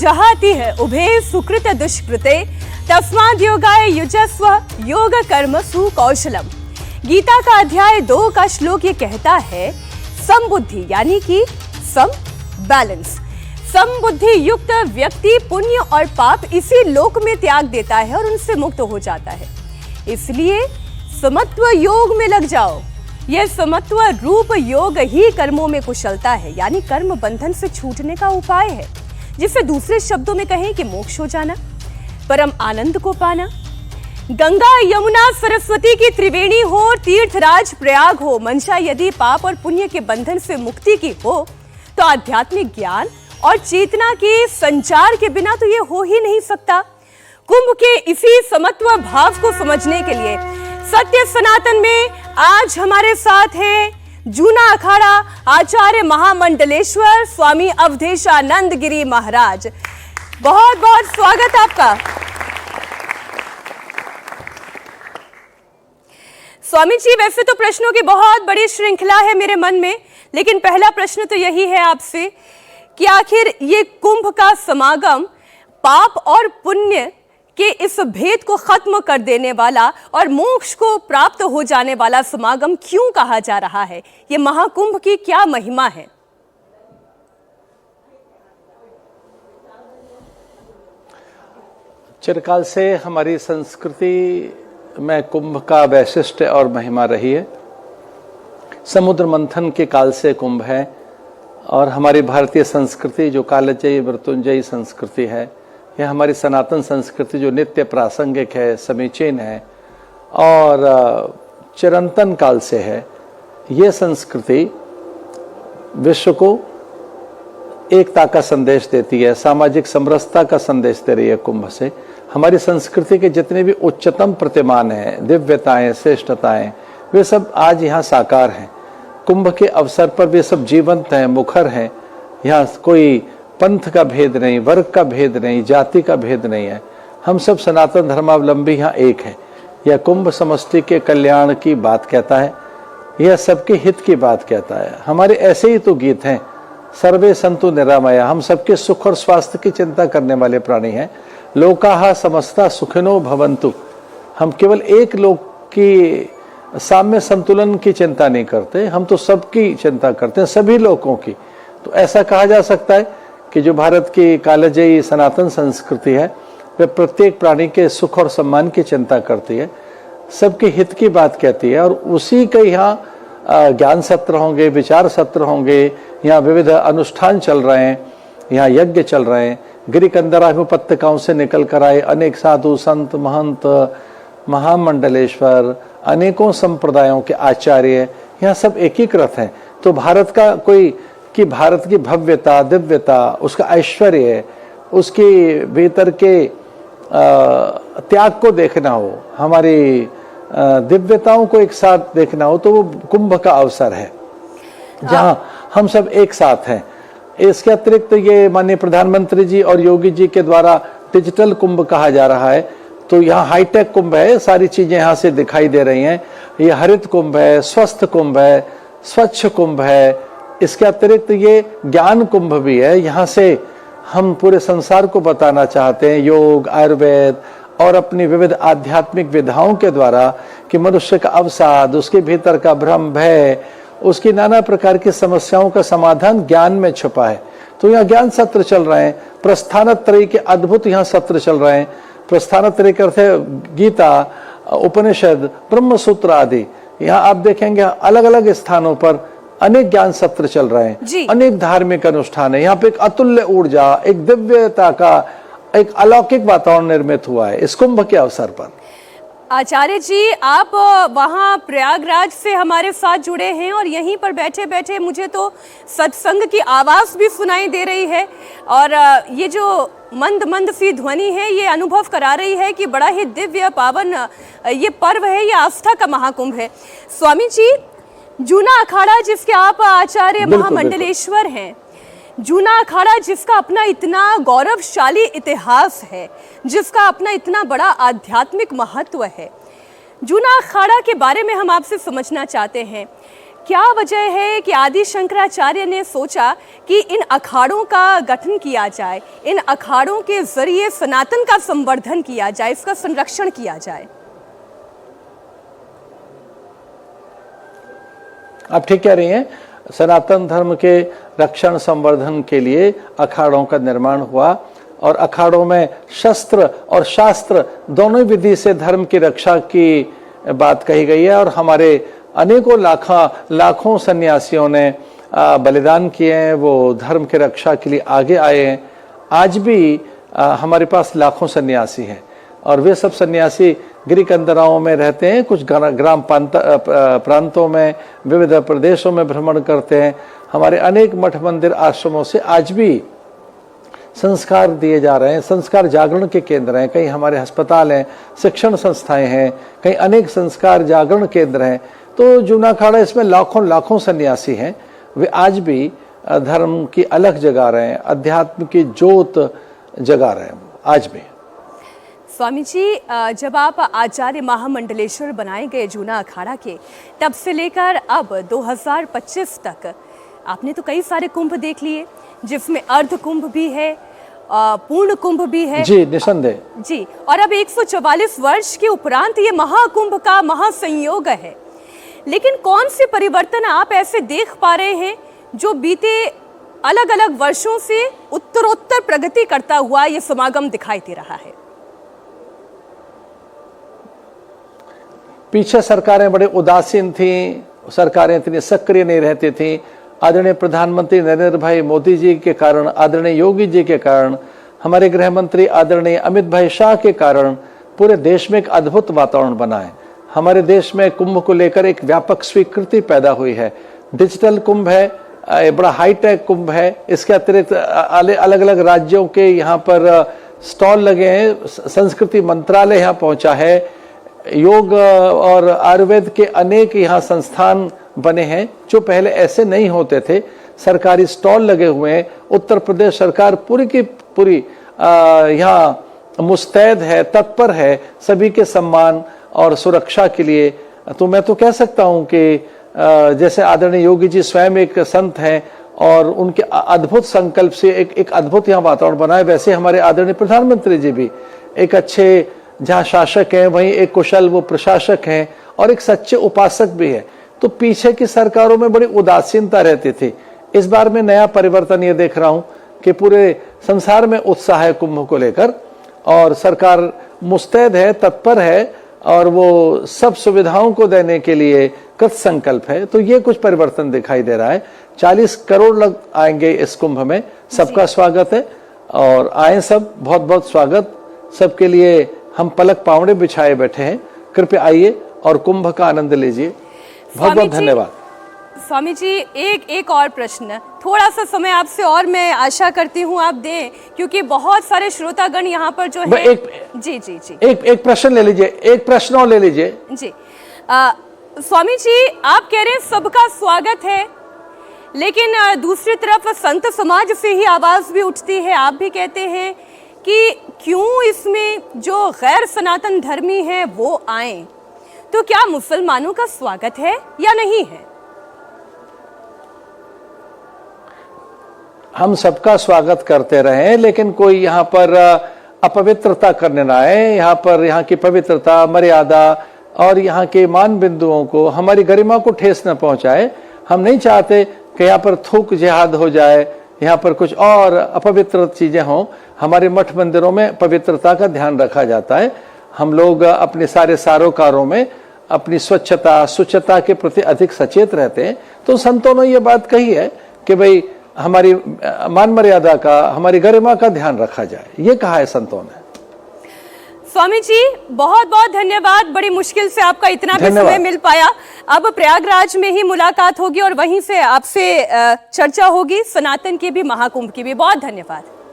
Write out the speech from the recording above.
जहाति है उभे सुकृत दुष्कृते तस्माद् योगाय युजस्व योग कर्मसु कौशलम। गीता का अध्याय 2 का श्लोक ये कहता है समबुद्धि यानी कि सम बैलेंस। समबुद्धि युक्त व्यक्ति पुण्य और पाप इसी लोक में त्याग देता है और उनसे मुक्त हो जाता है। इसलिए समत्व योग में लग जाओ। यह समत्व रूप योग ही कर्मों में कुशलता है, यानी कर्म बंधन से छूटने का उपाय है, जिसे दूसरे शब्दों में कहें कि मोक्ष हो जाना, परम आनंद को पाना। गंगा यमुना सरस्वती की त्रिवेणी हो, तीर्थराज प्रयाग हो, मंशा यदि पाप और पुण्य के बंधन से मुक्ति की हो तो आध्यात्मिक ज्ञान और चेतना के संचार के बिना तो ये हो ही नहीं सकता। कुंभ के इसी समत्व भाव को समझने के लिए सत्य सनातन में आज हमारे साथ है जूना अखाड़ा आचार्य महामंडलेश्वर स्वामी अवधेशानंद गिरी महाराज। बहुत बहुत स्वागत आपका। स्वामी जी, वैसे तो प्रश्नों की बहुत बड़ी श्रृंखला है मेरे मन में, लेकिन पहला प्रश्न तो यही है आपसे कि आखिर ये कुंभ का समागम पाप और पुण्य के इस भेद को खत्म कर देने वाला और मोक्ष को प्राप्त हो जाने वाला समागम क्यों कहा जा रहा है? ये महाकुंभ की क्या महिमा है? चिरकाल से हमारी संस्कृति में कुंभ का वैशिष्ट्य और महिमा रही है। समुद्र मंथन के काल से कुंभ है और हमारी भारतीय संस्कृति जो कालजयी मृत्युंजयी संस्कृति है, यह हमारी सनातन संस्कृति जो नित्य प्रासंगिक है, समीचीन है और चिरंतन काल से है। ये संस्कृति विश्व को एकता का संदेश देती है, सामाजिक समरसता का संदेश दे रही है। कुंभ से हमारी संस्कृति के जितने भी उच्चतम प्रतिमान हैं, दिव्यताएं, श्रेष्ठताएं, वे सब आज यहाँ साकार हैं। कुंभ के अवसर पर वे सब जीवंत हैं, मुखर हैं। यहाँ कोई पंथ का भेद नहीं, वर्ग का भेद नहीं, जाति का भेद नहीं है। हम सब सनातन धर्मावलंबी यहाँ एक हैं। यह कुंभ समष्टि के कल्याण की बात कहता है, यह सबके हित की बात कहता है। हमारे ऐसे ही तो गीत हैं, सर्वे संतु निरामया। हम सबके सुख और स्वास्थ्य की चिंता करने वाले प्राणी हैं। लोकाहा समस्ता सुखिनो भवन्तु। हम केवल एक लोक की साम्य संतुलन की चिंता नहीं करते, हम तो सबकी चिंता करते हैं, सभी लोगों की। तो ऐसा कहा जा सकता है कि जो भारत की कालजयी सनातन संस्कृति है, वह प्रत्येक प्राणी के सुख और सम्मान की चिंता करती है, सबके हित की बात कहती है। और उसी के यहाँ ज्ञान सत्र होंगे, विचार सत्र होंगे, यहाँ विविध अनुष्ठान चल रहे हैं, यहाँ यज्ञ चल रहे हैं। गिरिकंदरा उपत्यकाओं से निकल कर आए अनेक साधु संत महंत महामंडलेश्वर, अनेकों संप्रदायों के आचार्य यहाँ सब एकीकृत हैं। तो भारत का भारत की भव्यता, दिव्यता, उसका ऐश्वर्य, उसके भीतर के त्याग को देखना हो, हमारी दिव्यताओं को एक साथ देखना हो, तो वो कुंभ का अवसर है जहाँ हम सब एक साथ हैं। इसके अतिरिक्त ये माननीय प्रधानमंत्री जी और योगी जी के द्वारा डिजिटल कुंभ कहा जा रहा है। तो यहाँ हाईटेक कुंभ है, सारी चीजें यहाँ से दिखाई दे रही हैं। ये हरित कुंभ है, स्वस्थ कुंभ है, स्वच्छ कुंभ है। इसके अतिरिक्त ये ज्ञान कुंभ भी है। यहाँ से हम पूरे संसार को बताना चाहते हैं योग, आयुर्वेद और अपनी विविध आध्यात्मिक विधाओं के द्वारा कि मनुष्य का अवसाद, उसके भीतर का भ्रम, भय, उसकी नाना प्रकार की समस्याओं का समाधान ज्ञान में छुपा है। तो यहाँ ज्ञान सत्र चल रहे हैं, प्रस्थानत्रयी के अद्भुत यहाँ सत्र चल रहे हैं। प्रस्थानत्रयी का अर्थ है गीता, उपनिषद, ब्रह्म सूत्र आदि। यहाँ आप देखेंगे अलग अलग स्थानों पर अनेक ज्ञान सत्र चल रहे हैं, अनेक धार्मिक अनुष्ठान है। यहाँ पे एक अतुल्य ऊर्जा, एक दिव्यता का एक अलौकिक वातावरण निर्मित हुआ है इस कुंभ के अवसर पर। आचार्य जी, आप वहाँ प्रयागराज से हमारे साथ जुड़े हैं और यहीं पर बैठे बैठे मुझे तो सत्संग की आवाज़ भी सुनाई दे रही है और ये जो मंद मंद सी ध्वनि है ये अनुभव करा रही है कि बड़ा ही दिव्य पावन ये पर्व है, ये आस्था का महाकुंभ है। स्वामी जी, जूना अखाड़ा जिसके आप आचार्य महामंडलेश्वर हैं, जूना अखाड़ा जिसका अपना इतना गौरवशाली इतिहास है, जिसका अपना इतना बड़ा आध्यात्मिक महत्व है, जूना अखाड़ा के बारे में हम आपसे समझना चाहते हैं क्या वजह है कि आदि शंकराचार्य ने सोचा कि इन अखाड़ों का गठन किया जाए, इन अखाड़ों के जरिए सनातन का संवर्धन किया जाए, इसका संरक्षण किया जाए? आप ठीक कह रही हैं। सनातन धर्म के रक्षण संवर्धन के लिए अखाड़ों का निर्माण हुआ और अखाड़ों में शस्त्र और शास्त्र दोनों विधि से धर्म की रक्षा की बात कही गई है। और हमारे अनेकों लाखों सन्यासियों ने बलिदान किए हैं, वो धर्म की रक्षा के लिए आगे आए हैं। आज भी हमारे पास लाखों सन्यासी हैं और वे सब सन्यासी गिरी कंदराओं में रहते हैं, कुछ ग्राम प्रांतों में, विविध प्रदेशों में भ्रमण करते हैं। हमारे अनेक मठ मंदिर आश्रमों से आज भी संस्कार दिए जा रहे हैं, संस्कार जागरण के केंद्र हैं, कहीं हमारे अस्पताल हैं, शिक्षण संस्थाएं हैं, कहीं अनेक संस्कार जागरण केंद्र हैं। तो जूना अखाड़ा इसमें लाखों सन्यासी हैं, वे आज भी धर्म की अलख जगा रहे हैं, अध्यात्म की जोत जगा रहे हैं आज भी। स्वामी जी, जब आप आचार्य महामंडलेश्वर बनाए गए जूना अखाड़ा के, तब से लेकर अब 2025 तक आपने तो कई सारे कुंभ देख लिए, जिसमें अर्ध कुंभ भी है, पूर्ण कुंभ भी है। जी, निसंदेह जी। और अब 144 वर्ष के उपरांत ये महाकुंभ का महासंयोग है। लेकिन कौन से परिवर्तन आप ऐसे देख पा रहे हैं जो बीते अलग अलग वर्षों से उत्तरोत्तर प्रगति करता हुआ ये समागम दिखाई दे रहा है? पीछे सरकारें बड़े उदासीन थीं, सरकारें इतनी सक्रिय नहीं रहती थीं। आदरणीय प्रधानमंत्री नरेंद्र भाई मोदी जी के कारण, आदरणीय योगी जी के कारण, हमारे गृह मंत्री आदरणीय अमित भाई शाह के कारण पूरे देश में एक अद्भुत वातावरण बना है। हमारे देश में कुंभ को लेकर एक व्यापक स्वीकृति पैदा हुई है। डिजिटल कुंभ है, बड़ा हाईटेक कुंभ है। इसके अतिरिक्त अलग अलग राज्यों के यहाँ पर स्टॉल लगे हैं, संस्कृति मंत्रालय यहाँ पहुंचा है, योग और आयुर्वेद के अनेक यहाँ संस्थान बने हैं जो पहले ऐसे नहीं होते थे। सरकारी स्टॉल लगे हुए हैं। उत्तर प्रदेश सरकार पूरी की पूरी यहाँ मुस्तैद है, तत्पर है सभी के सम्मान और सुरक्षा के लिए। तो मैं तो कह सकता हूँ कि जैसे आदरणीय योगी जी स्वयं एक संत हैं और उनके अद्भुत संकल्प से एक अद्भुत यहाँ वातावरण बना है, वैसे हमारे आदरणीय प्रधानमंत्री जी भी एक अच्छे जहाँ शासक हैं वहीं एक कुशल वो प्रशासक हैं और एक सच्चे उपासक भी है। तो पीछे की सरकारों में बड़ी उदासीनता रहती थी। इस बार मैं नया परिवर्तन ये देख रहा हूँ कि पूरे संसार में उत्साह है कुंभ को लेकर और सरकार मुस्तैद है, तत्पर है और वो सब सुविधाओं को देने के लिए कृत संकल्प है। तो ये कुछ परिवर्तन दिखाई दे रहा है। 40 करोड़ लोग आएंगे इस कुंभ में, सबका स्वागत है और आए सब, बहुत बहुत स्वागत सबके लिए। हम पलक पावड़े बिछाए बैठे हैं, कृपया आइए और कुंभ का आनंद लीजिए। बहुत बहुत धन्यवाद। स्वामी जी, एक और प्रश्न, थोड़ा सा समय आपसे और मैं आशा करती हूँ आप दें, क्योंकि बहुत सारे श्रोतागण यहाँ पर जो है। जी जी जी, एक प्रश्न ले लीजिए, एक प्रश्न और ले लीजिए। जी, स्वामी जी, आप कह रहे हैं सबका स्वागत है, लेकिन दूसरी तरफ संत समाज से ही आवाज भी उठती है। आप भी कहते हैं कि क्यों इसमें जो गैर सनातन धर्मी हैं वो आए, तो क्या मुसलमानों का स्वागत है या नहीं है? हम सबका स्वागत करते रहे, लेकिन कोई यहाँ पर अपवित्रता करने ना आए। यहाँ पर यहाँ की पवित्रता, मर्यादा और यहाँ के मान बिंदुओं को, हमारी गरिमा को ठेस न पहुंचाए। हम नहीं चाहते कि यहाँ पर थूक जिहाद हो जाए, यहाँ पर कुछ और अपवित्र चीजें हों। हमारे मठ मंदिरों में पवित्रता का ध्यान रखा जाता है। हम लोग अपने सारे सारोकारों में अपनी स्वच्छता, शुचिता के प्रति अधिक सचेत रहते हैं। तो संतों ने ये बात कही है कि भाई हमारी मान मर्यादा का, हमारी गरिमा का ध्यान रखा जाए, ये कहा है संतों ने। स्वामी जी, बहुत बहुत धन्यवाद। बड़ी मुश्किल से आपका इतना भी समय मिल पाया। अब प्रयागराज में ही मुलाकात होगी और वहीं से आपसे चर्चा होगी सनातन के भी, महाकुंभ की भी। बहुत धन्यवाद।